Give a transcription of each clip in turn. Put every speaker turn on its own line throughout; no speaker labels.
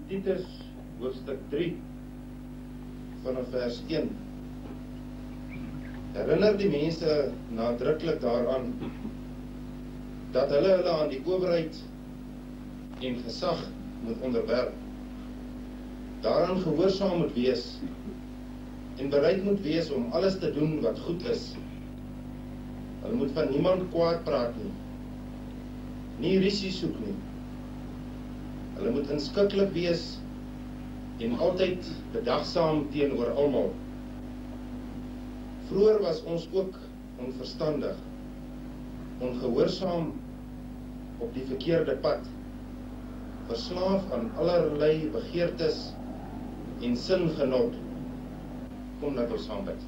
Titus hoofstuk 3 vanaf vers 1 herinner die mense nadruklik daaraan dat hulle aan die owerheid en gesag moet onderwerp, daaraan gehoorsaam moet wees en bereid moet wees om alles te doen wat goed is. Hulle moet van niemand kwaad praat nie rusie soek nie. Hulle moet inskikkelik wees en altyd bedagsaam teenoor almal. Vroeger was ons ook onverstandig, ongehoorsaam op die verkeerde pad, verslaaf aan allerlei begeertes en singenot. Kom dat ons saam bid.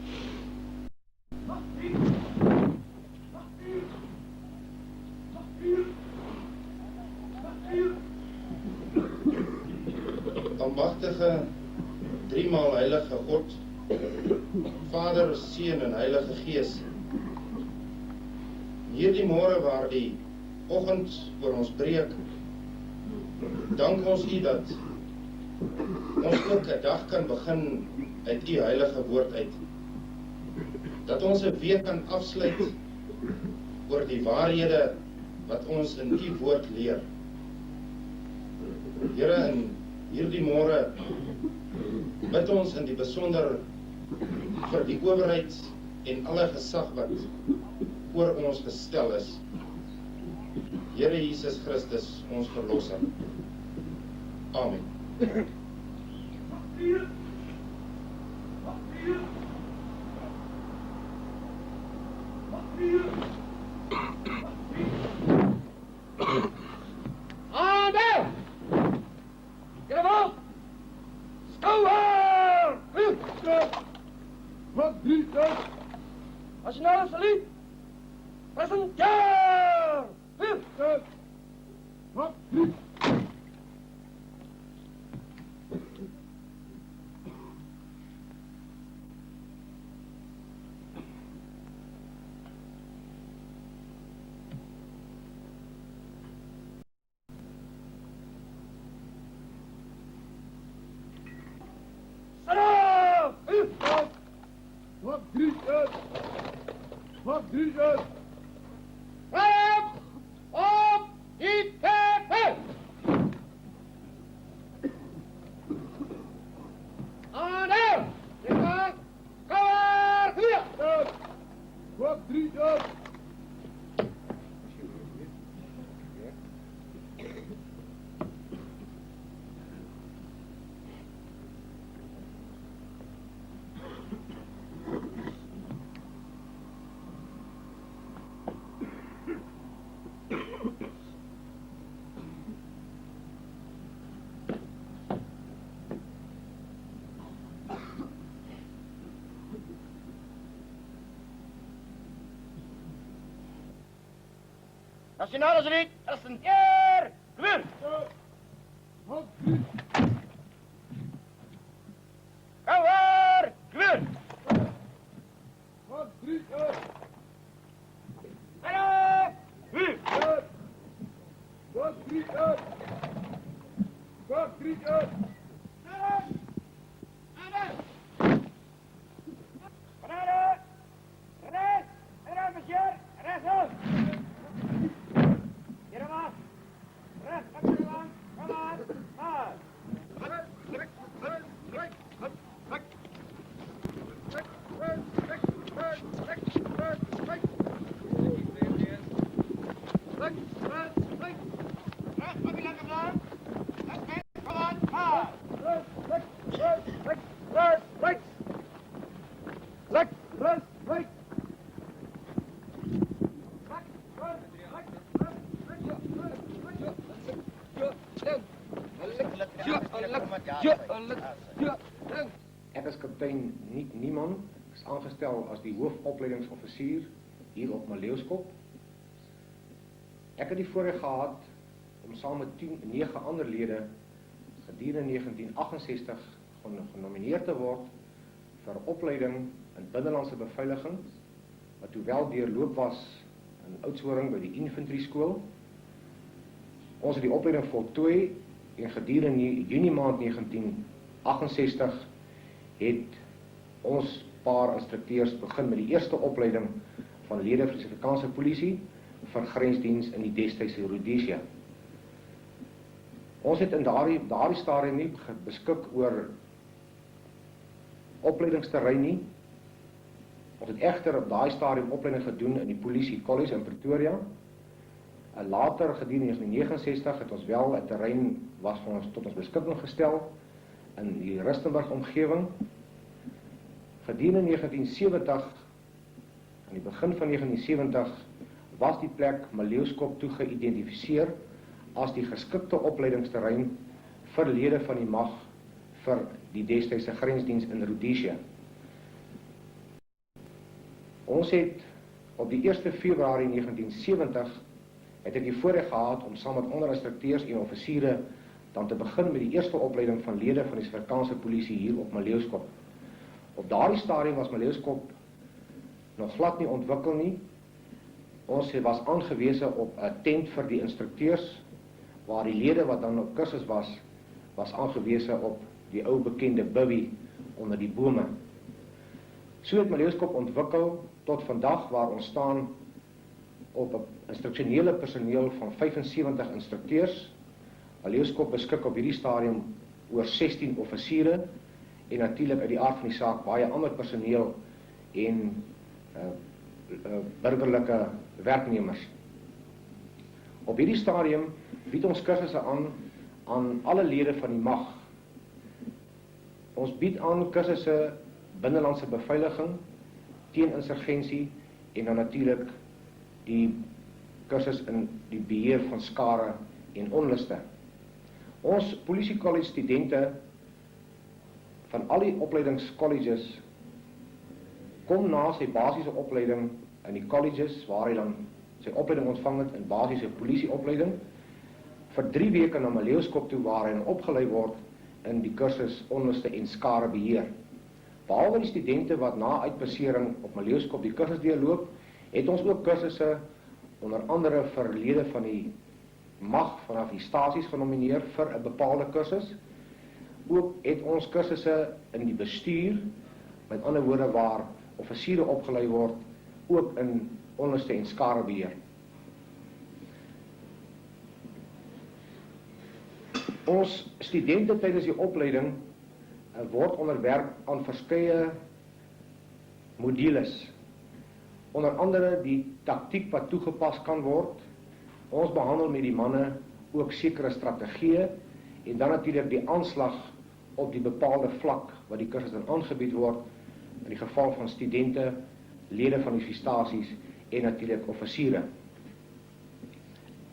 Almagtige, driemaal heilige God, Vader, Seun en Heilige Gees, hierdie môre waar die oggend oor ons breek, dank ons U dat ons ook 'n dag kan begin uit U heilige woord uit. Dat ons 'n week kan afsluit oor die waarhede wat ons in U woord leer. Here, in hierdie môre bid ons in die besonder vir die owerheid en alle gesag wat oor ons gestel is. Here Jesus Christus, ons verlosser. Amen.
Nasionale saluut. Presenteer. Nasionale saluut. Presenteer. Gebeur. Cover. Gebeur.
Ek is kaptein Nick Niemann, is aangestel as die hoofopleidingsoffisier hier op Maleeuskop. Ek het die voorreg gehad om saam met 9 ander lede gedurende 1968 genomineer te word vir opleiding in binnelandse beveiliging, wat hoewel deurloop was in Oudtshoorn by die infanterieskool. Ons het die opleiding voltooi en gedurende Junie maand 1968 het ons paar instrukteurs begin met die eerste opleiding van lede van die Suid-Afrikaanse polisie vir grensdiens in die destydse Rhodesia. Ons het in daardie stadium nie beskik oor opleidingsterrein nie. Ons het egter op daai stadium opleiding gedoen in die Polisie College in Pretoria. En later, gedurende 1969, het ons wel 'n terrein was van ons tot ons beskikking gestel in die Rustenburg omgewing. Gedurende 1970, aan die begin van 1970, was die plek Maleeuskop toe geïdentifiseer as die geskikte opleidingsterrein vir lede van die mag vir die destydse grensdiens in Rhodesia. Ons het op die 1 Februarie 1970 het ek die voorreg gehad om saam met ander instrukteurs en offisiere dan te begin met die eerste opleiding van lede van die Suid-Afrikaanse polisie hier op Maleeuskop. Op daardie stadium was Maleeuskop nog glad nie ontwikkel nie. Ons was aangewese op 'n tent vir die instrukteurs, waar die lede wat dan op kursus was aangewese op die ou bekende bivvy onder die bome. So het Maleeuskop ontwikkel tot vandag waar ons staan op 'n instruksionele personeel van 75 instrukteurs. Maleeuskop beskik op hierdie stadium oor 16 offisiere en natuurlik uit die aard van die saak baie ander personeel en burgerlike werknemers. Op hierdie stadium bied ons kursusse aan alle lede van die mag. Ons bied aan kursusse binnelandse beveiliging, teen insurgensie en dan natuurlik die kursus in die beheer van skare en onluste. Ons Polisie College studente van al die opleidingscolleges kom na sy basiese opleiding in die colleges waar hy dan sy opleiding ontvang het in basiese polisieopleiding vir 3 weke na Maleeuskop toe waar hy opgelei word in die kursus onluste en skare beheer. Behalwe die studente wat na uitpassering op Maleeuskop die kursus deurloop, het ons ook kursusse onder andere vir lede van die mag vanaf die stasies genomineer vir 'n bepaalde kursus. Ook het ons kursusse in die bestuur, met ander woorde waar offisiere opgelei word, ook in onluste en skarebeheer. Ons studente tydens die opleiding word onderwerp aan verskeie modules. Onder andere die taktiek wat toegepas kan word. Ons behandel met die manne ook sekere strategieë en dan natuurlik die aanslag op die bepaalde vlak wat die kursus dan aangebied word in die geval van studente, lede van die stasies en natuurlik offisiere.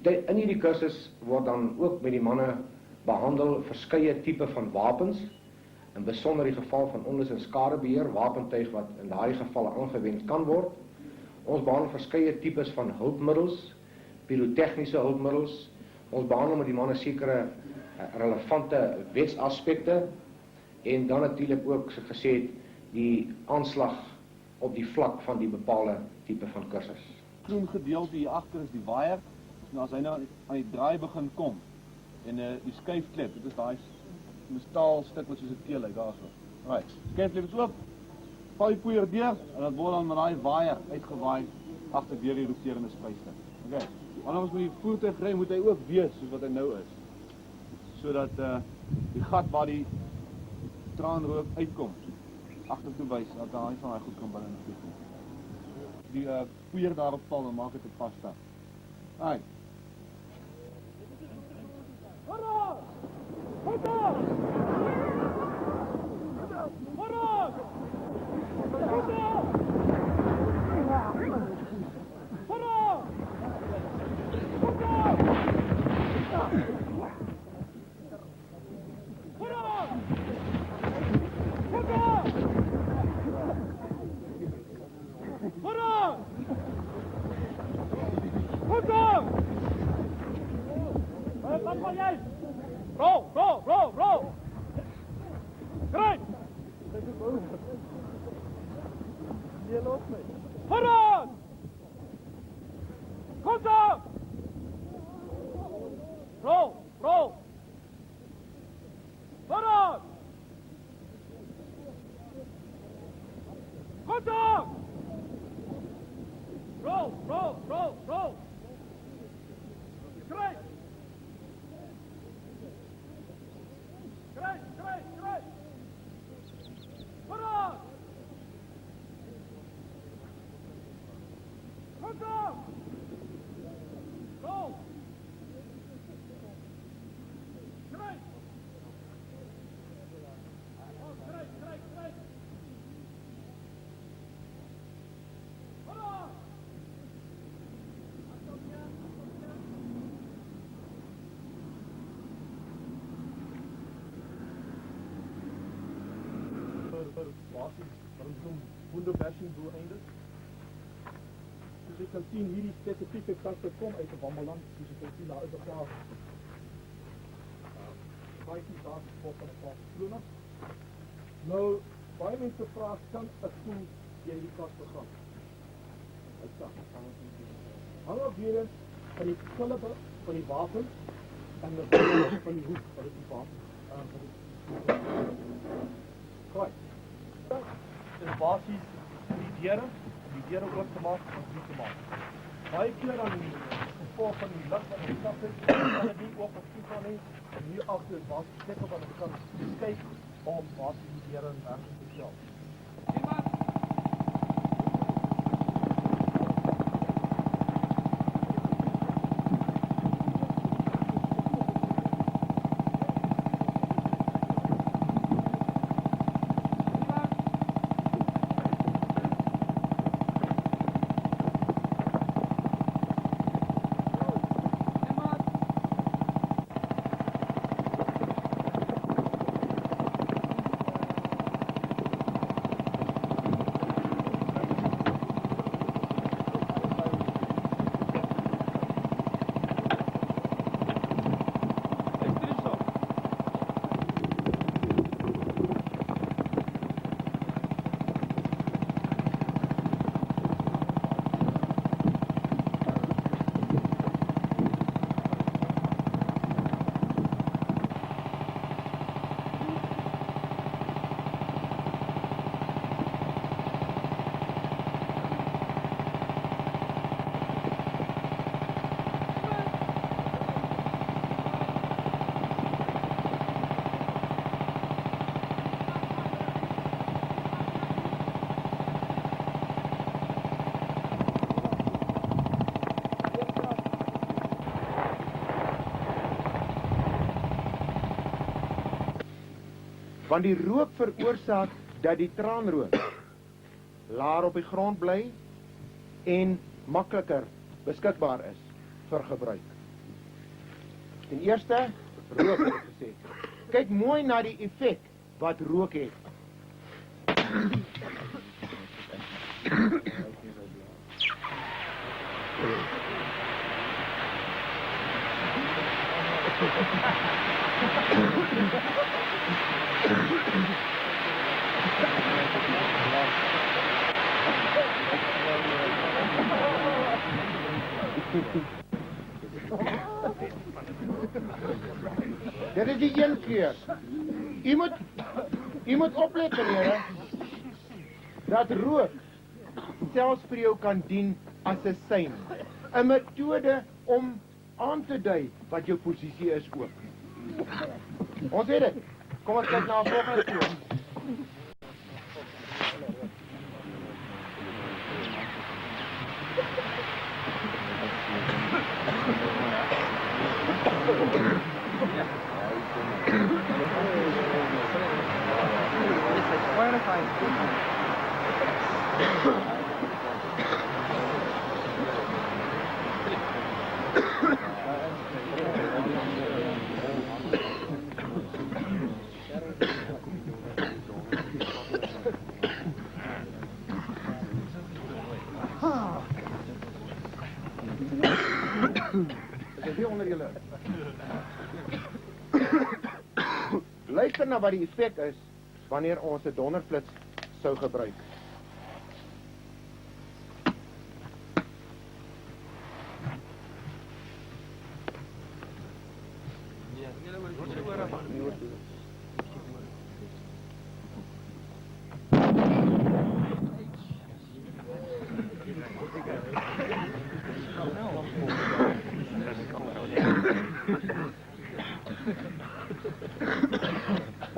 In hierdie kursus word dan ook met die manne behandel verskeie tipe van wapens, in besonder die geval van onlus en skadebeheer, wapentuig wat in daardie gevalle aangewend kan word. Ons behandel verskeie tipes van hulpmiddels, pirotechnische hulpmiddels. Ons behandel met die manne sekere relevante wetsaspekte en dan natuurlik ook, soos gesê het, die aanslag op die vlak van die bepaalde tipe van kursus.
Groen gedeelte hier agter is die waier. Nou as hy nou aan die draai begin kom en die skuifklep, dit is daai staalstuk wat soos 'n teel lyk daarso. Right. Skuifklep is oop. Val die poeier deur en dan word dan met daai waier uitgewaai agter deur die roterende spuiste. Okay. Want ons moet die voertuig ry, moet hy ook wees soos wat hy nou is. Sodat die gat waar die traanrook uitkom agtertoe wys dat daai van daai goed kan binne toe kom. Die poeier daarop val en maak dit 'n pasta. Right. Hoera! Hoera! Hoera! Rol! Kruip! Je loopt mee. Vooruit! Komt op! Rol! Contact! Roll! Kruis! Vooruit! Contact! Roll! Kruis! Kruis! Vooruit!
Basis, wat ons noem wonderbashing doeleindes. Soos jy kan sien, hierdie spesifieke kaste kom uit 'n wammeland, soos jy kan sien, daar is 'n paar baie daar op 'n paar klone. Nou, baie mense vra, kan 'n tool jy die kas begaan? Dit kan. Hang op hier van die kaliber van die wapen en die van die hoek van die wapen. Right. Dit is basies die deure oop te maak en die te maak. Baie keer dan die gevolg van die lig wat ons stap het, kan dit nie oop of toe gaan nie. En hier agter is basies stekker wat ons kan kyk om basies die deure in werking te stel.
Want die rook veroorsaak dat die traanrook laer op die grond bly en makliker beskikbaar is vir gebruik. Ten eerste, rook het gesê. Kyk mooi na die effek wat rook het. Dit is die een keer. U moet oplet, meneer, dat rook selfs vir jou kan dien as 'n sein. 'n Metode om aan te dui wat jou posisie is ook. Ons weet dit. Kom ons kyk na 'n volgende proef. Luister na wat die effek is wanneer ons 'n donderflits sou gebruik.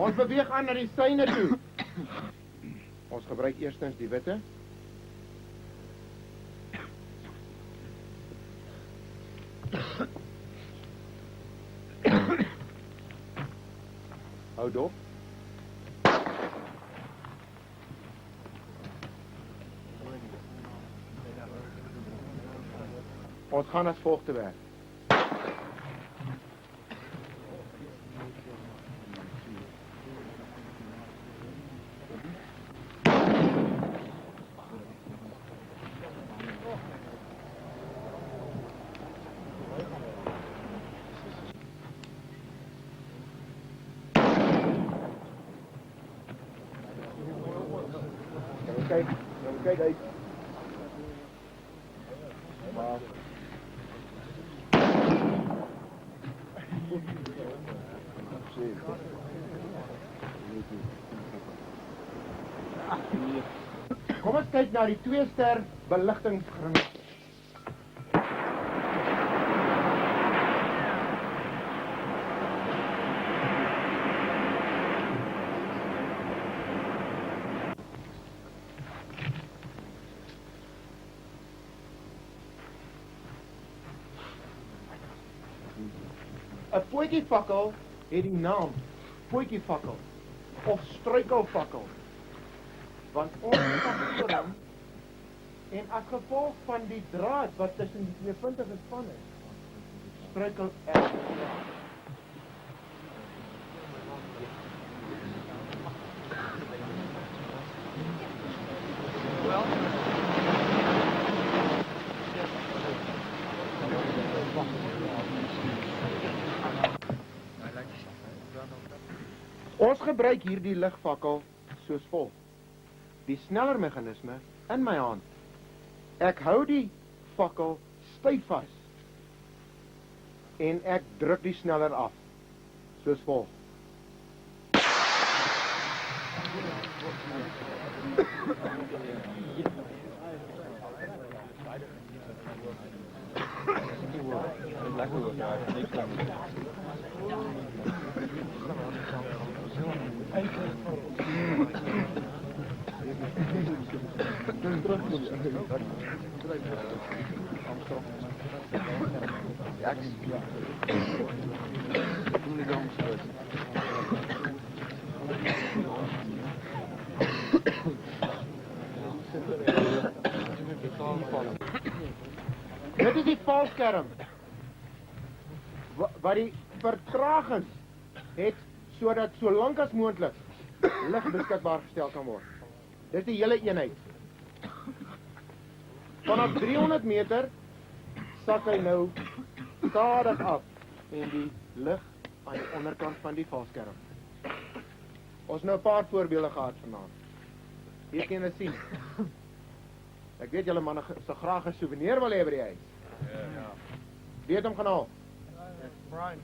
Ons beweeg aan na die syne toe. Ons gebruik eerstens die witte. Hou dop. Ons gaan as volg te werk. Kyk uit. Maar kom ons kyk na die 2-ster beligtingsgringe. Een voetjiefakkel het die naam voetjiefakkel of struikelfakkel, want ons fakkel hom en as gevolg van die draad wat tussen die twee punte gespan is, struikel ek. Ons gebruik hierdie ligvakkel soos volg. Die sneller meganisme in my hand. Ek hou die fakkel styf vas en ek druk die sneller af soos volg. Dit is die valskerm wat die vertragings het sodat so lank as moontlik lig beskikbaar gestel kan word. Dit is die hele eenheid. Vanaf 300 meter sak hy nou stadig af en die lig aan die onderkant van die valskerm. Ons nou 'n paar voorbeelde gehad vanaand. Hier kan jy sien. Ek weet julle manne so graag 'n souvenir wil hê by die huis. Ja. Wie het hom gaan haal? Brian.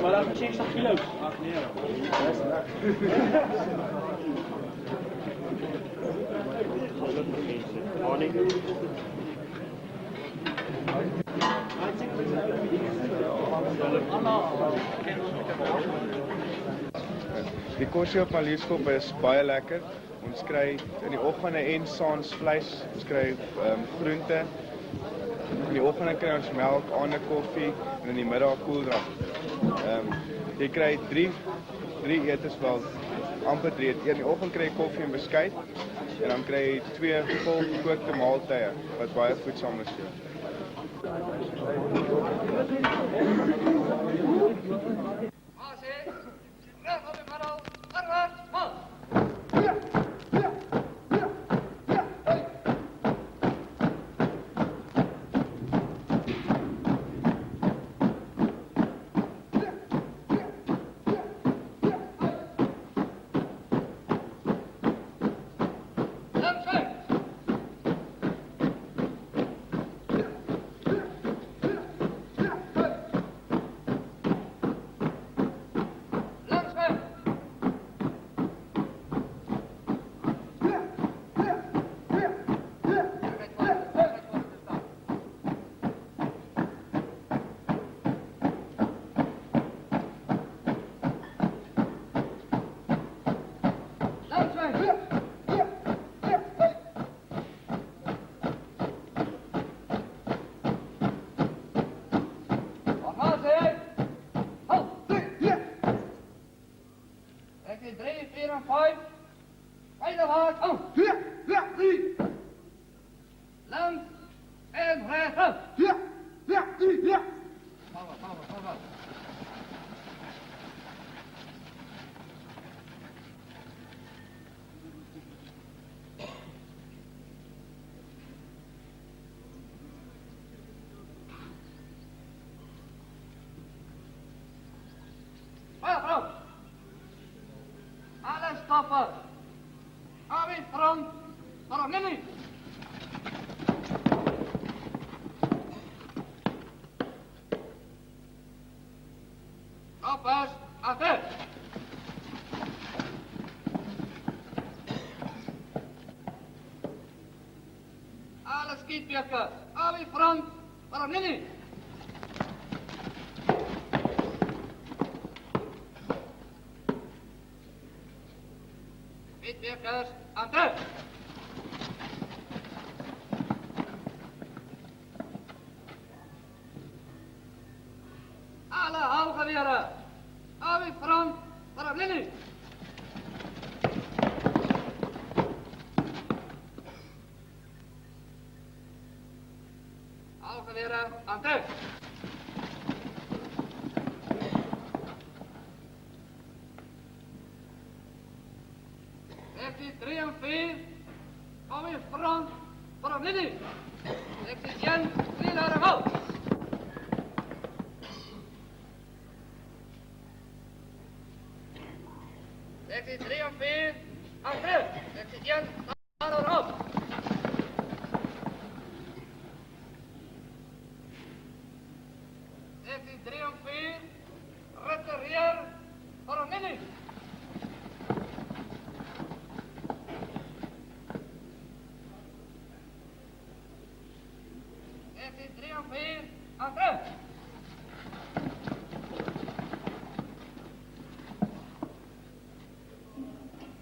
Maar dat is 60 kilo.
Die kosie op Malierskop is baie lekker. Ons kry in die oggende en saans vleis, ons kry groente. In die oggende kry ons melk, aande koffie en in die middag koeldrank. Jy kry drie etes wel amper 3 eet. In die oggend kry jy koffie en beskuit en dan kry jy 2 volgekookte maaltye wat baie voedsaam is.
Alle stappen. Ga weer front. Waarom niet? Stoppers, achter. Alle schietwerken. Ga weer front. Waarom niet? Schietwerkers, achter. Alle halgeweren. Ga weer front. Waarom niet? Halgeweren, achter. Sectie 3 en 4, kom in front, waarom niet? Sectie 1, 3 naar de hout. Sectie 3 en 4, achter. Sectie 1, naar de hout. Sectie 3 en 4, retireer, waarom niet? Sectie 3 en 4, achter.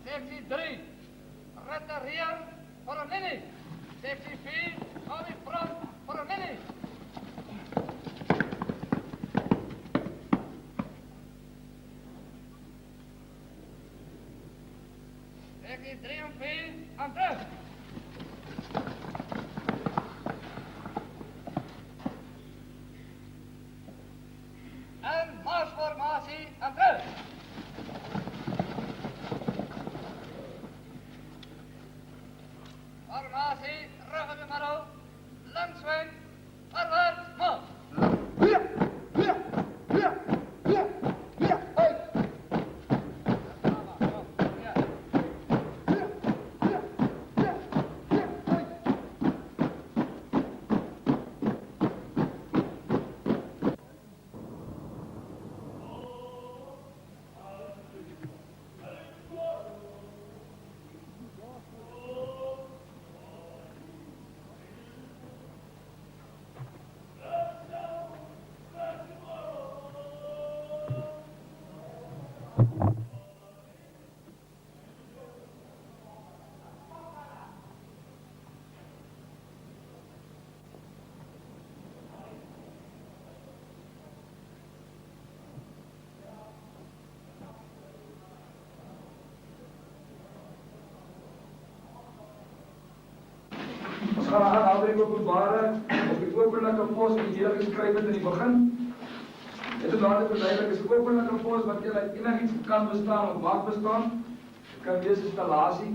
Sectie 3, retireer voor een linie. Sectie 4, hou in front voor een linie. Sectie 3 en 4, achter. En marsformatie achter. Formatie, ruggen we maar op. Langsweg, voorwaarts, mars.
gaan aan Albrecht Openbare op die openlijke pos die hier geskryf het in die begin. Dit is later verduidelik, is 'n openlijke pos wat enigiets kan bestaan of mag bestaan. Dit kan wees 'n installasie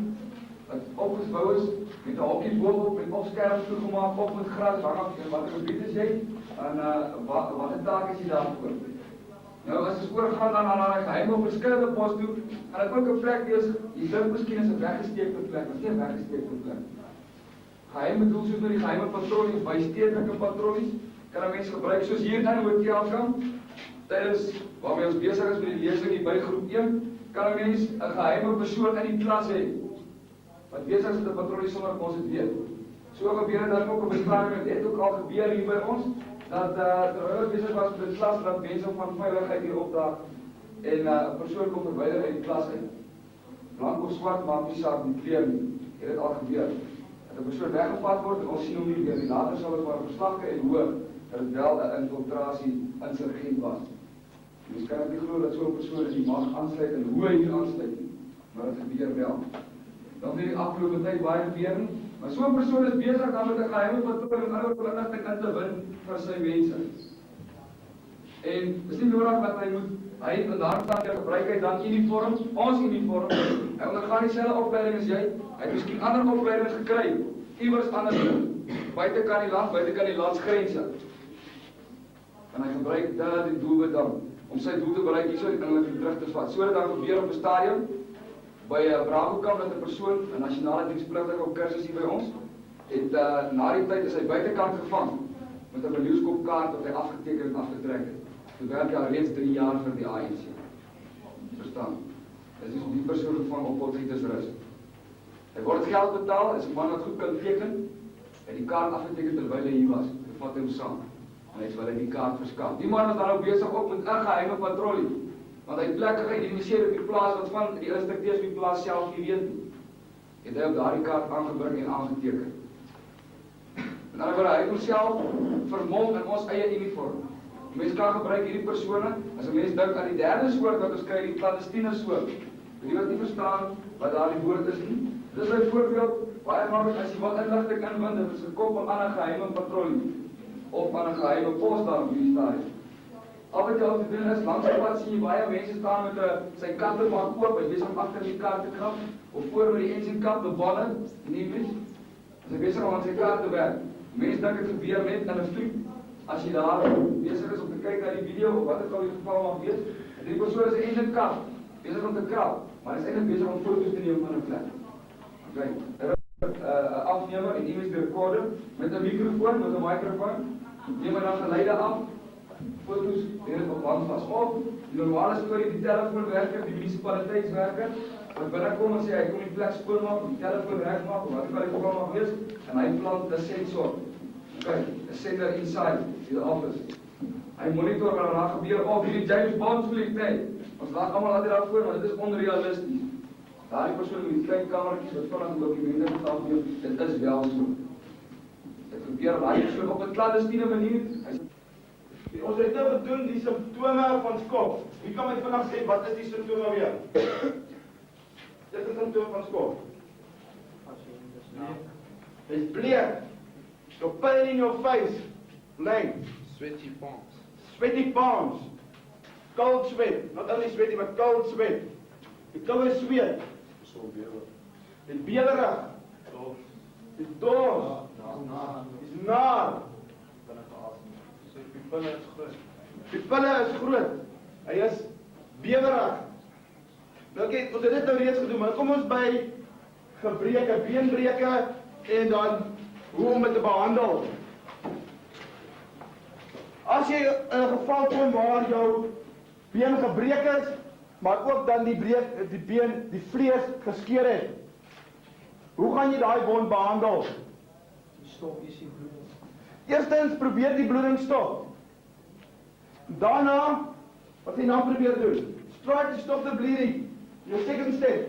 wat opgebou is met 'n hokkie boonop met opskerms toegemaak op met gras, hang af wat die gebied is jy en wat 'n taak is jy daarvoor. Nou as ons oorgaan dan aan 'n geheime of verskillende pos toe, gaan dit ook 'n plek wees, jy dink miskien is 'n weggesteekte plek, maar nie 'n weggesteekte plek. Geheime doel soos met die geheime patrollies, by stedelike patrollies, kan 'n mens gebruik soos hier in die hotelkamp. Tydens waarmee ons besig is met die lesing hier by groep 1, kan 'n mens 'n geheime persoon in die klas hê wat besig is met 'n patrollie sonder ons dit weet. So gebeur dit dan ook op bestraling, dit het ook al gebeur hier by ons dat terwyl ons besig was met die klas dat mense van veiligheid hier opdaag en 'n persoon kom verwyder uit die klas uit. Blank of swart maak nie saak die kleur nie. Het dit al gebeur. Dat 'n persoon weggevat word en ons sien hom nie weer nie. Later sal ons maar verslag kry en hoor dat dit wel 'n infiltrasie insurgent was. Mens kan nie glo dat so 'n persoon in die mag aansluit en hoe hy hier aansluit nie. Maar dit gebeur wel. Dan nie die afgelope tyd baie gebeur nie. Maar so 'n persoon is besig dan met 'n geheime patroon en ander inligting in te win vir sy mense. En dis nie nodig dat hy in daardie tyd gebruik hy dan uniform, ons uniform. Hy ondergaan dieselfde opleiding as jy. Hy het miskien ander opleidings gekry, iewers anders buitekant die landsgrense. En hy gebruik die doelwit dan om sy doel te bereik hierso die inligting terug te vat. So dit dan gebeur op 'n stadium by 'n Bravo-kamp dat 'n persoon, 'n nasionale dienspligtige op kursus hier by ons, het na die tyd is hy buitekant gevang met 'n beleefskopkaart wat hy afgeteken en afgetrek het. Toe werk hy al reeds 3 jaar vir die ANC. Verstaan? Dit is die persoon gevang op Potgietersrus. Hy word geld betaal, is 'n man wat goed kan teken, en die kaart afgeteken terwyl hy hier was. Hy vat hom saam. En hy wil hy die kaart verskaf. Die man was dan ook besig op met 'n geheime patrollie. Want hy het plekke geïdentifiseer op die plaas wat van die instrukteurs op die plaas self nie weet nie. Het hy op daardie kaart aangebring en aangeteken. En dan word hy homself vermom in ons eie uniform. Mense kan gebruik hierdie persone, as 'n mens dink aan die derde soort wat ons kry, die clandestine soort. Die wat nie verstaan wat daardie woord is nie. Dit is byvoorbeeld, baie maklik as jy wat inligting inwin, dit is gekoppel aan 'n geheime patrollie. Of aan 'n geheime pos daar op die stadium. Al wat jy hoef te doen is, langs die pad sien jy baie mense staan met sy katterbak oop, hy besig om agter die kar te krap, of voor met die engine kap, die bonne, nie mis. As hy besig om aan sy kar te werk. Mense dink dit gebeur net in 'n fliek. As jy daar besig is om te kyk na die video, of wat ook al die geval mag wees, die persoon is 'n engine kap, besig om te krap, maar hy is eintlik besig om foto's te neem van 'n plek. Okay. 'n afnemer en image recorder met 'n mikrofoon, met 'n mikrofoon, neem hy dan geluide af, foto's en op band vas op. Die normale storie, die telefoonwerker, die munisipaliteitswerker, wat binnekom en sê hy kom die plek skoonmaak, die telefoon regmaak, of wat ook al die geval mag wees, en hy plant 'n sensor. Okay, 'n sender inside die office. Hy monitor wat daar gebeur of hierdie James Bond vliegtuig. Ons lag almal altyd daarvoor, maar dit is onrealisties. Daardie persoon met die klein kamertjies wat vinnig dokumente moet afneem, dit is wel so. Dit gebeur daai persoon op 'n clandestine manier.
Ons het nou gedoen die simptome van skop. Wie kan my vinnig sê wat is die simptome weer? Dit is 'n simptoom van skop. Dis bleek. Your pain in your face. Blank.
Sweaty palms.
Sweaty palms. Cold sweat. Not only sweaty, but cold sweat. Die koue sweet.
So bewe.
Die bewerig. Die dors. Is naar.
Die pille is groot.
Die pille is groot. Hy is bewerig. Nou kyk, ons het dit nou reeds gedoen, maar kom ons by gebreke, beenbreke en dan hoe om dit te behandel. As jy in 'n geval kom waar jou been gebreek is, maar ook dan die been, die vlees geskeur het, hoe gaan jy daai wond behandel?
Stop is die bloeding.
Eerstens probeer die bloeding stop. Daarna, wat jy nou probeer doen? Try to stop the bleeding. Your second step.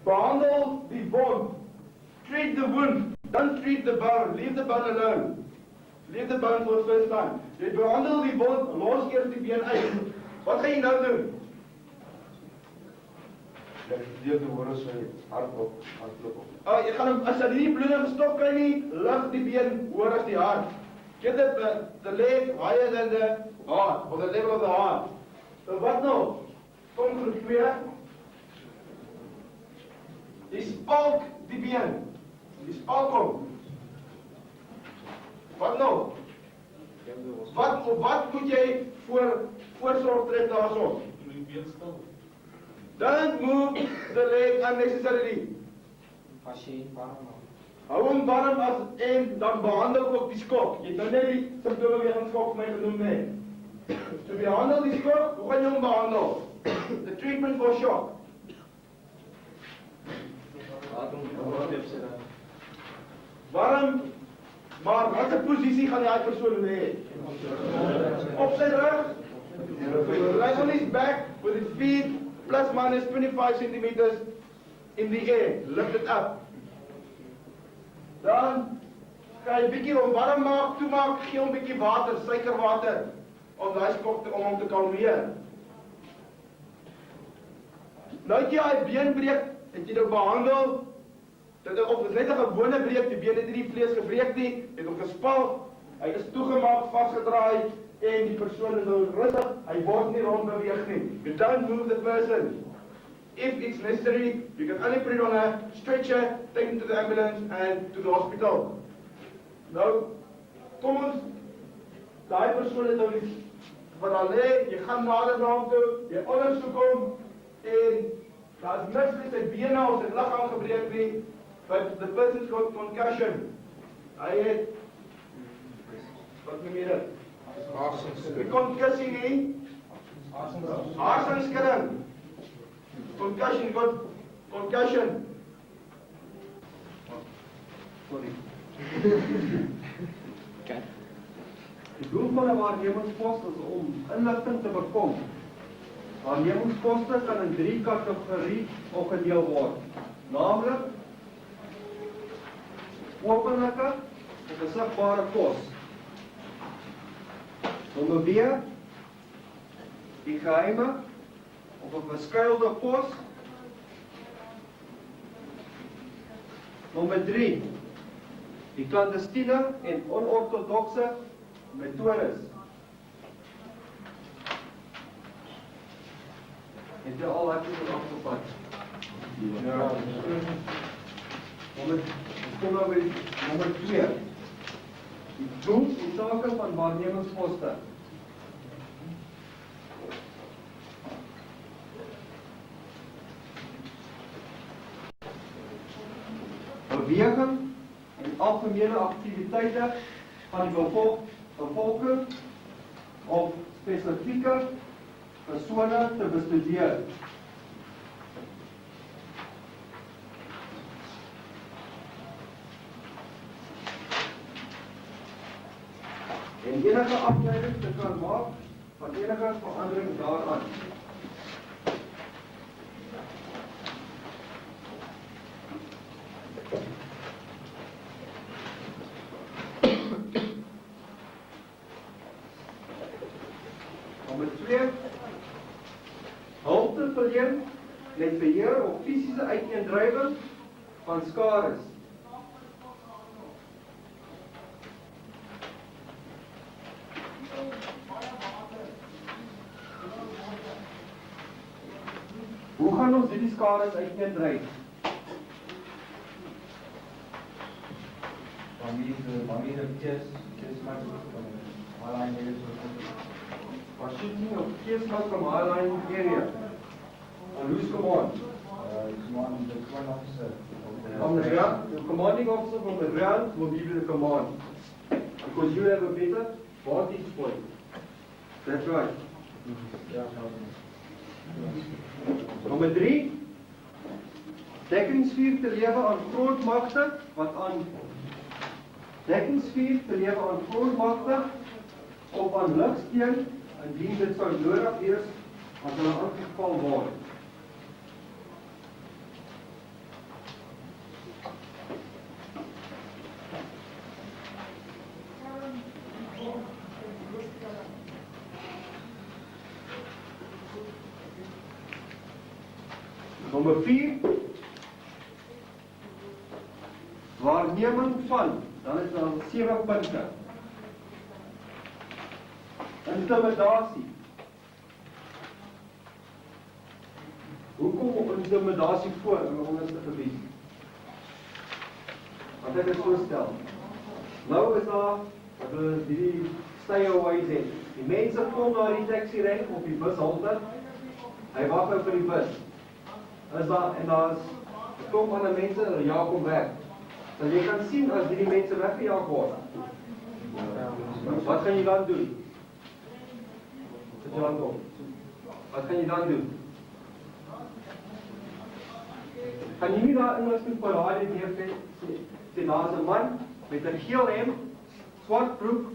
Behandel die wond. Treat the wound. Don't treat the bone. Leave the bone alone. Leave the bone for the first time. Jy behandel die wond, los eers die been uit. Wat gaan jy nou doen? dat die hoor sy hardloop.
Jy gaan hom, as hy nie bloedende stop kry nie, lig die been hoër as die hart. Get the leg higher than the heart, or the level of the heart. So wat nou? Kom groep 2. Die spalk die been. Die spalk hom. Wat nou? Wat moet jy voorsorg tref daarson? Don't move the leg unnecessarily. Hou hom warm en dan behandel ook die skok. Jy het nou net die simptome weer van skok vir my genoem net. So behandel die skok, hoe gaan jy hom behandel? The treatment for shock. Warm, maar wat 'n posisie gaan die persoon hê? Op sy rug. Lie on his back with his feet plus minus 25 centimeters in the air. Lift it up. Dan ga jy bietjie hom warm maak, toemaak, gee hom bietjie water, suikerwater om daai skok om hom te kalmeer. Nou het jy hy been breek, het jy nou behandel. Dit of net 'n gewone breek, die been het nie die vlees gebreek nie, het hom gespalk, hy is toegemaak, vasgedraai en die persoon is nou rustig, hy word nie rondbeweeg nie. You don't move the person. If it's necessary, you can only put it on a stretcher, take him to the ambulance and to the hospital. Nou, kom ons, daai persoon het nou nie wat al lê, jy gaan nader na hom toe, jy ondersoek hom en daar is niks met sy bene of sy liggaam gebreek nie, but the person's got concussion. Hy het wat noem jy dit? Die concussie nie, harsinskudding. Concussion, got concussion.
Sorry. Die doel van 'n waarnemingspos is om inligting te bekom. Waarnemingsposte kan in 3 kategorieë opgedeel word, naamlik openlike of besigbare pos. Nommer B, die geheime of 'n verskuilde pos. Nommer 3, die clandestiene en onortodokse metodes. Het jy al dit afgevat? Ja. Kom nou by nommer 2. Die doel en take van waarnemingsposte. Beweging en algemene aktiwiteite van die bevolking of spesifieke persone te bestudeer. En enige afleiding te kan maak van enige verandering daaraan. Nommer 2, hulp te verleen met beheer of fisiese uiteendrywing van skades. Hoe gaan ons hierdie skades uiteendryf? Shooting of case mark from high-lying area. And who's command?
Command, the command officer.
From the ground, the commanding officer from the ground will give you the command. Because you have a better vantage point. That's right. Nommer 3. Dekkingsvuur te lewe aan grondmagte wat aan dekkingsvuur te lewe aan grondmagte of aan lugsteen indien dit sou nodig wees as hulle aangeval word.
Nommer 4. Waarneming van, dan is daar 7 punte. Intimidasie. Hoe kom intimidasie voor in 'n onderste gebied? Wat ek dit voorstel. Nou is daar, wat hulle die stay-aways het. Die mense kom na die taxi rank op die bushalte. Hy wag nou vir die bus. Is daar, en daar's 'n klomp ander mense, jaag hom weg. So jy kan sien as die mense weggejaag word. Wat gaan jy dan doen? Sit jou hand op. Wat gaan jy dan doen? Kan jy nie daar inligting per radio gee sê daar's 'n man met 'n geel hemp, swart broek,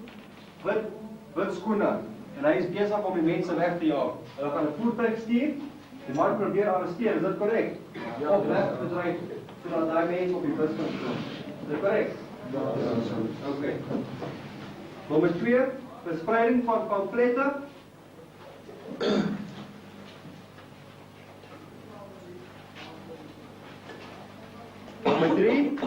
wit skoene en hy is besig om die mense weg te jaag. Hulle gaan 'n voertuig stuur. Die man probeer arresteer, is dit korrek? Ja, of wegbedryf sodat daai mense op die bus kan kom. Is dit korrek? Ja, okay. Nommer 2, verspreiding van pamflette. Nommer 3,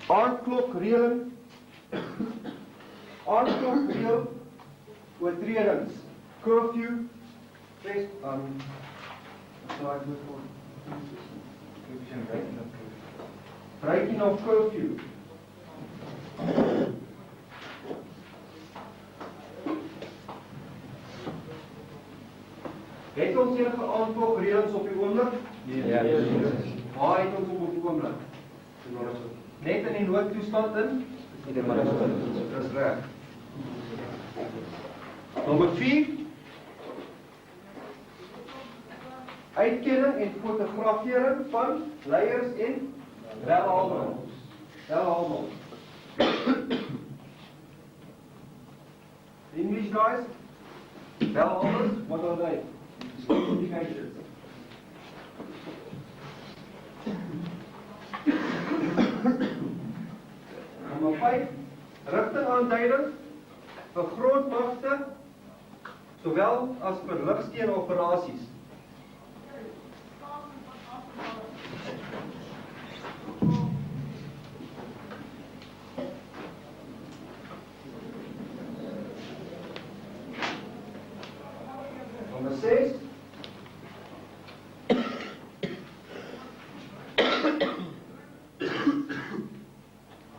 aandklokreëling. Aandklokreël oortredings. Curfew. Breaking of curfew. Het ons enige aandklokreëlings op die oomblik? Nee. Waar het ons op die oomblik? Net in die noodtoestand in? Dis reg. Nommer 4. Uitkenning en fotografering van leiers en welhalers. English guys? Welhalers, what are they? Indications. Nommer 5. Rigtingaanduiding vir grondmagte sowel as vir lugsteenoperasies. Nommer 6.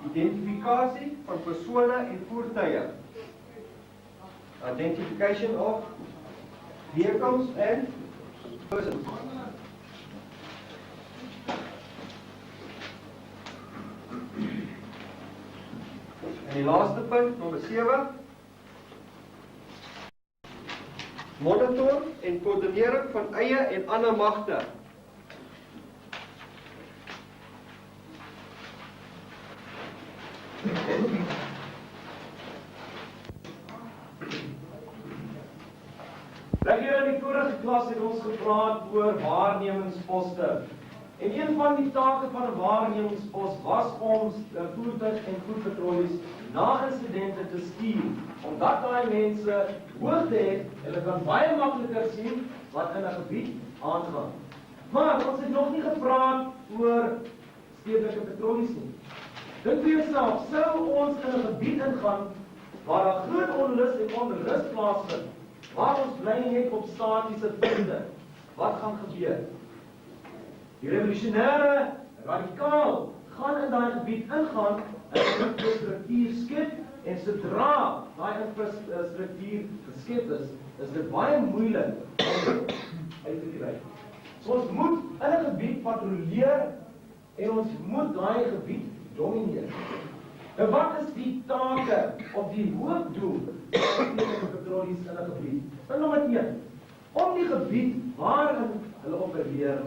Identifikasie van persone en voertuie. Identification of vehicles and persons. En die laaste punt, nommer 7. Monitor en koördinering van eie en ander magte.
In die vorige klas het ons gepraat oor waarnemingsposte. En een van die take van 'n waarnemingspos was om voertuig en voetpatrollies na insidente te stuur, omdat daai mense hoogte het, hulle kan baie makliker sien wat in 'n gebied aangaan. Maar ons het nog nie gepraat oor stedelike patrollies nie. Dink vir jouself, sou ons in 'n gebied ingaan waar daar groot onlus en onrus plaasvind, waar ons bly net op statiese punte, wat gaan gebeur? Die revolusionêre radikaal gaan in daai gebied ingaan en die infrastruktuur skep, en sodra daai infrastruktuur geskep is dit baie moeilik om uit te kry. So ons moet in 'n gebied patrolleer en ons moet daai gebied domineer. En wat is die take of die hoofdoel van die patrollies in 'n gebied? Nommer 1, om die gebied waarin hulle opereer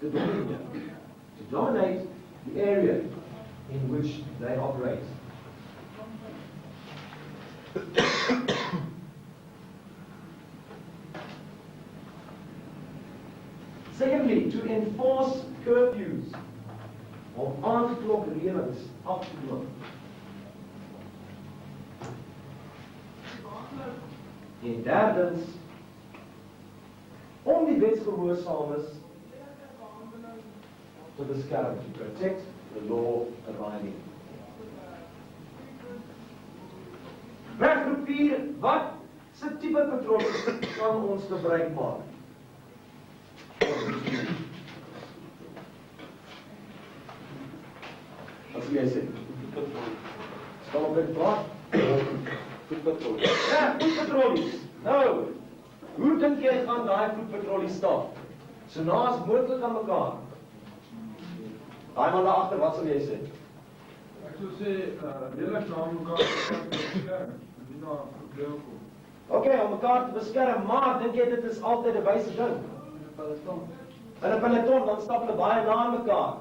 to dominate the area in which they operate. Secondly, to enforce curfews of aandklokreëlings af te dwing. En derdens,
om die wetsgehoorsames te beskerm, to protect the law abiding. Weggroep 4, wat se tipe patrollies kan ons gebruik maak? Wat sê jy sê? Staan op dit plaas? Voetpatrollies. Ja, voetpatrollies. Nou, hoe dink jy gaan daai voetpatrollies staan? So naas moontlik aan mekaar. Daai man daar agter, wat sal jy sê?
Ek sou sê, redelijk na mekaar beskerm, en nie na probleme kom.
Oké, om mekaar te beskerm, maar dink jy dit is altyd 'n wyse ding? In 'n peloton, dan stap hulle baie na mekaar.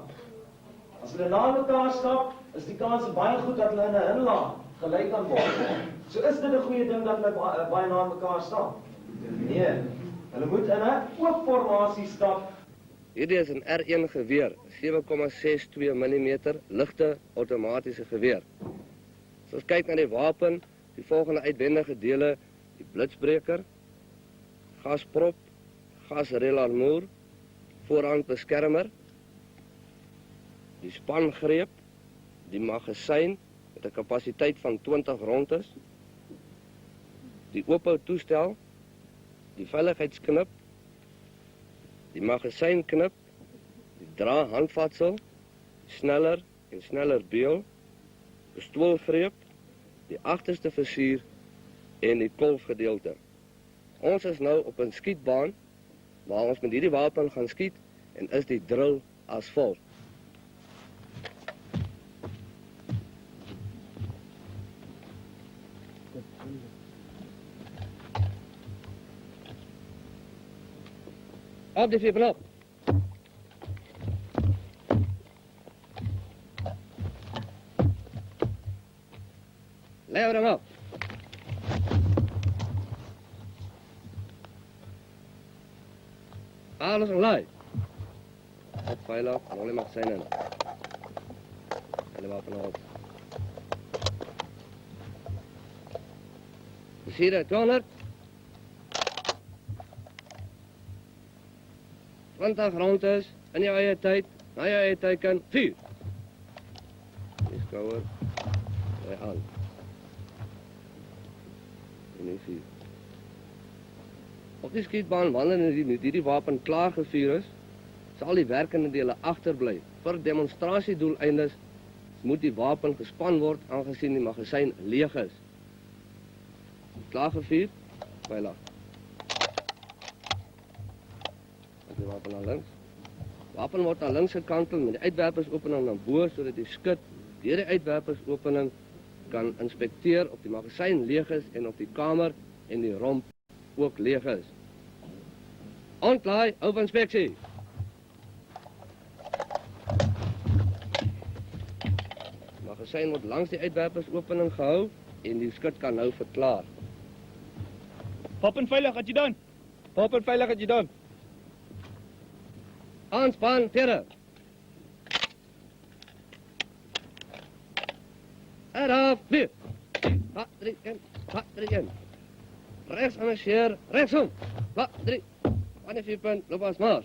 As hulle na mekaar stap, is die kans baie goed dat hulle in 'n hinlaag gelyk kan word. So is dit 'n goeie ding dat hulle baie na mekaar stap? Nee, hulle moet in 'n oop formasie stap.
Hierdie is 'n R1 geweer, 7,62 mm ligte outomatiese geweer. As ons kyk na die wapen, die volgende uitwendige dele: die blitsbreker, gasprop, gasrelarmoer, voorhandbeskermer, die spangreep, die magasyn met 'n kapasiteit van 20 rondes, die oophou toestel, die veiligheidsknip, die magasynknip, die drahandvatsel, sneller en sneller beel, pistoolgreep, die agterste versier en die kolfgedeelte. Ons is nou op 'n skietbaan waar ons met hierdie wapen gaan skiet en is die drill as volg. Op die 4 knop. Lever hem op. Alles online. Op veilig, rol die magasyn in. En die wapen op. Versier 200. 20 rondes in jou eie tyd, na jou eie teiken, 4. Die skouer, rij aan. En die 4. Op die skietbaan, wanneer hierdie wapen klaar gevuur is, sal die werkende dele agterbly. Vir demonstrasiedoeleindes moet die wapen gespan word, aangesien die magasyn leeg is. Klaar gevuur, veilig. Die wapen naar links. Wapen wordt naar links gekanteld met de uitwerpersopening naar boven, zodat die skut deur die uitwerpersopening kan inspecteren of die magasyn leeg is en of die kamer en die romp ook leeg is. Ontlaai, open inspectie. Die magasyn wordt langs die uitwerpersopening gehou en die skut kan nou verklaar.
Wapen veilig, het jy dan? Wapen veilig, het jy dan?
Aanspan, terre. Eraf, 4. 3 in. Rechts aan de scheer, rechtsom. 3. Aan de 4 punt, loop als maas.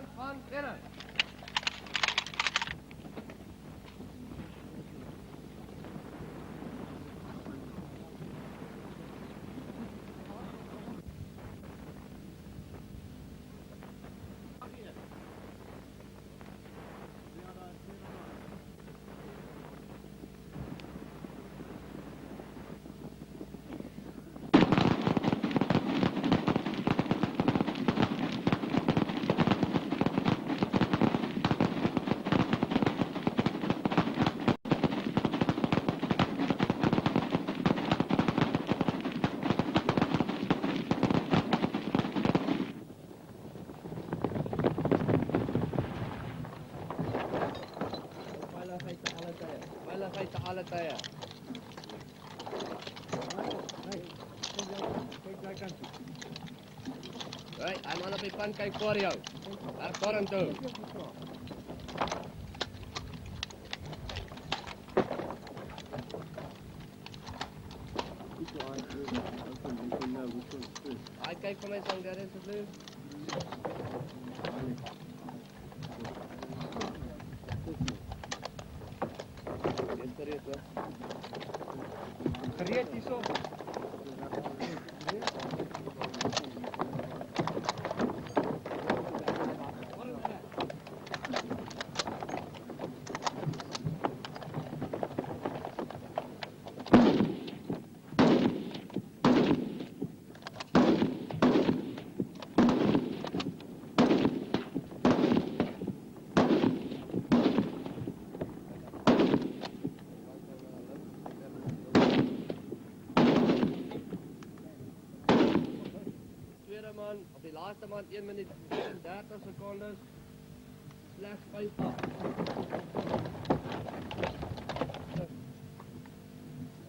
kant van binnen. Veiligheid te alle tye. Hey, hy man op die pan kyk voor jou. Daar vorentoe. Hy kyk vir my sang daar is asseblief.
Gereed hierso. Man, op die laaste man 1 minuut en 30 secondes. Slegs 5-8.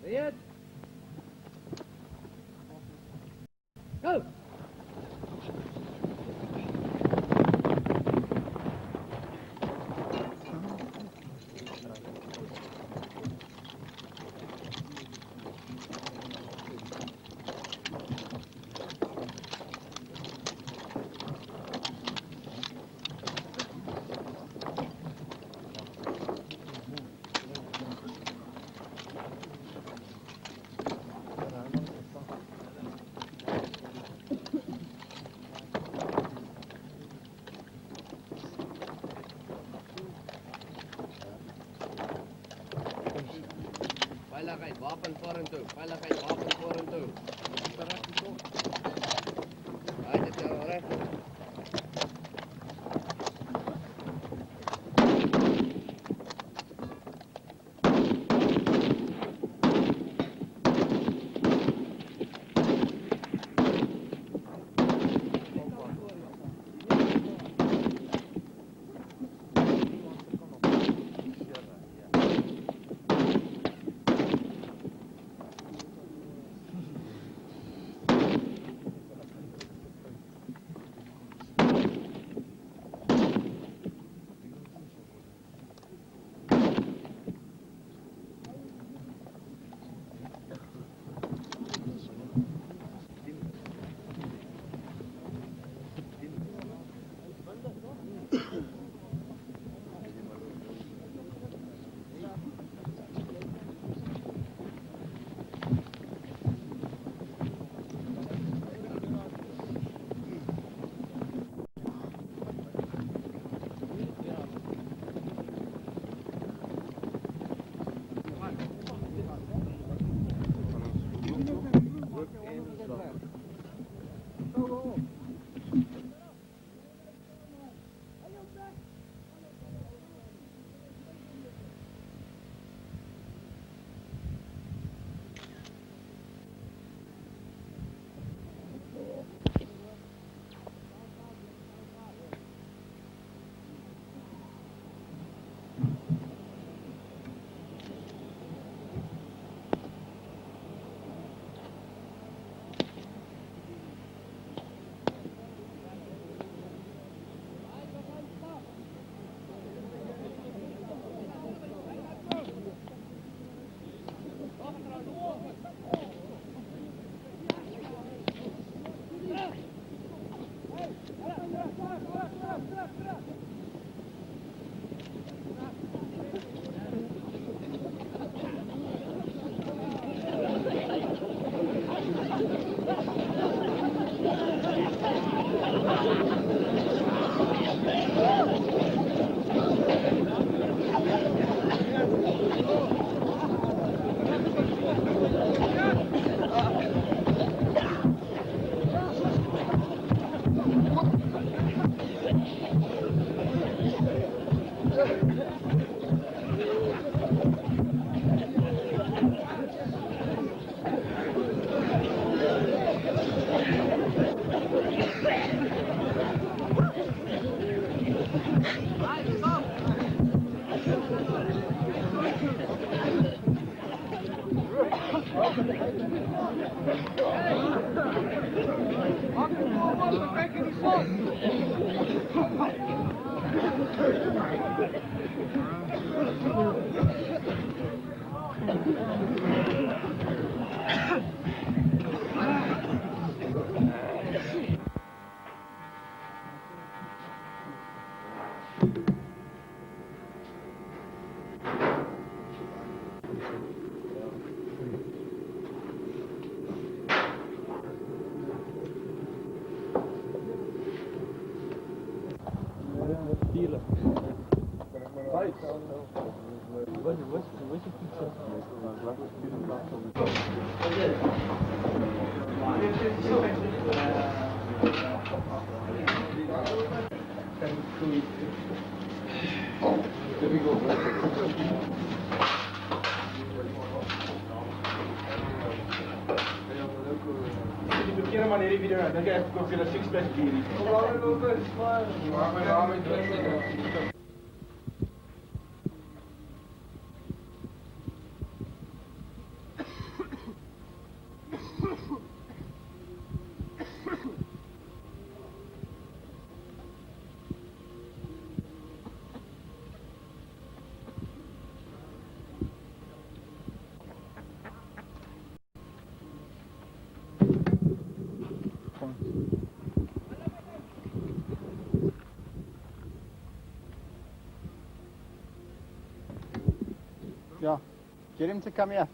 Reed. Go. Veiligheid, wapen vorentoe. Veiligheid, wapen vorentoe. Hy het jou reg.
Kijk in die zon!
Die verkeerde manier die video, dan kijk ik ook weer een six-pack bier.
Yeah, get him to come here.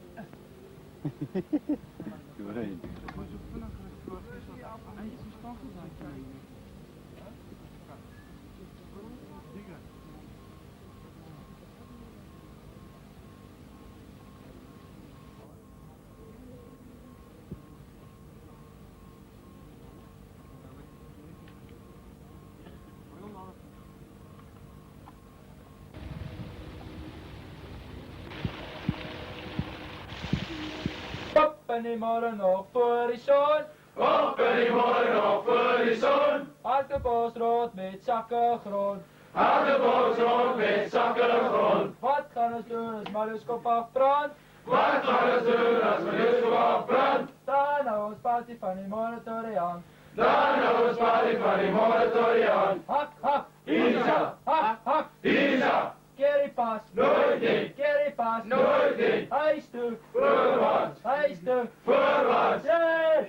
Op en die morgen nog voor die zon.
Op en die morgen nog voor die zon.
Uit de bos rood met zakken grond.
Uit de bos rood met zakken grond.
Wat gaan we doen als Maluskop afbrandt?
Wat gaan we doen als Maluskop afbrandt?
Dan nou ons party van die moratorium.
Dan nou ons party van die moratorium.
Hak, hak,
Isa.
hak, hak,
Isa.
Kerry pas,
Nooit niet.
Kerry pas,
Nooit niet.
Hij stuk,
Voorwaarts.
hij stuk,
Voorwaarts.
yes!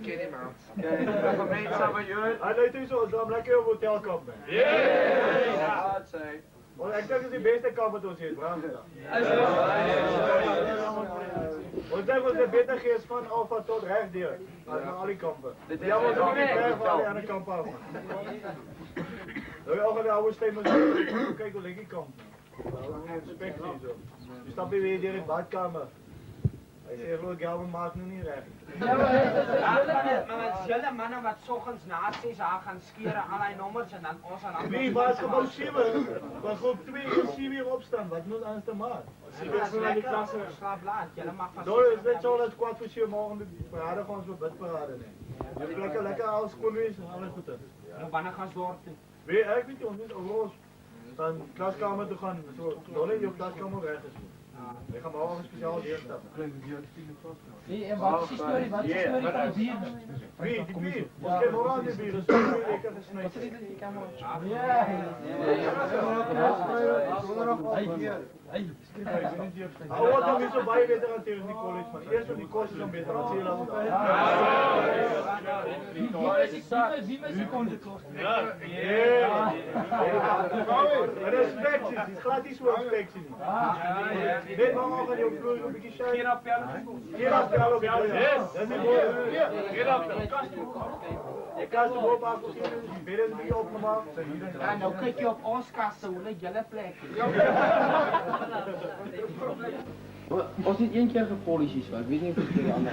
Ken him out. Gemeensame jeugd.
Hij leidt u zo, dan lekker op hotelkamp.
Ja, dat zei.
Want ik denk dat die beste kamp met ons heeft, Bram. Ik denk dat het beter geest van Alpha tot rechtdeur. Van al die kampen. Ja, want ook niet ver van die andere kampen af. Dat je ook een oude steen moet doen. Kijk hoe lekker die kamp. Respect hier zo. Je stapt weer door in de badkamer. Hij zegt, geloof ik, ja, we maken nu niet recht.
Maar met jullie mannen wat 's oggends na 6 gaan skeren al die nommers en dan ons aan
Wie was gewoon 7? Maar groep 2 is 7 weer opstaan. Wat moet anders te maken?
Slaap laat, jullie mag van
Door is net zo dat 4:15 morgen de parade gewoon zo bedparade nemen. Je plekken lekker alles schoon wees, alles goed is.
En wanneer gaan ze dorten?
Weet ik weet niet, ons is overal van klaskamer te gaan, zo dolle je klaskamer weg is. Ik ga morgen een speciaal deur stappen.
Nee, en wat is die story? Wat is die story van de bier?
Wie? Die bier? Ik ken morgen aan die bier, dus ik heb gesneden.
Ja.
Hij wordt dan niet zo bij beter aan tegen die college, maar eerst op die kosten dan beter aan tegen laten.
Wie was die conductor?
Ja. Respectie, die gaat niet zo respectie. Weet maar al van die vloer een beetje shine. Geen appel. Geen appel op jou. Yes. Dat is mooi. Geen appel. Je kast hem op af, die bidden is niet opgemaakt.
Ja, nou kijk je op ons kasten, hoe ligt jullie plek?
Ons het een keer gepolisies, maar ik weet niet of het er aan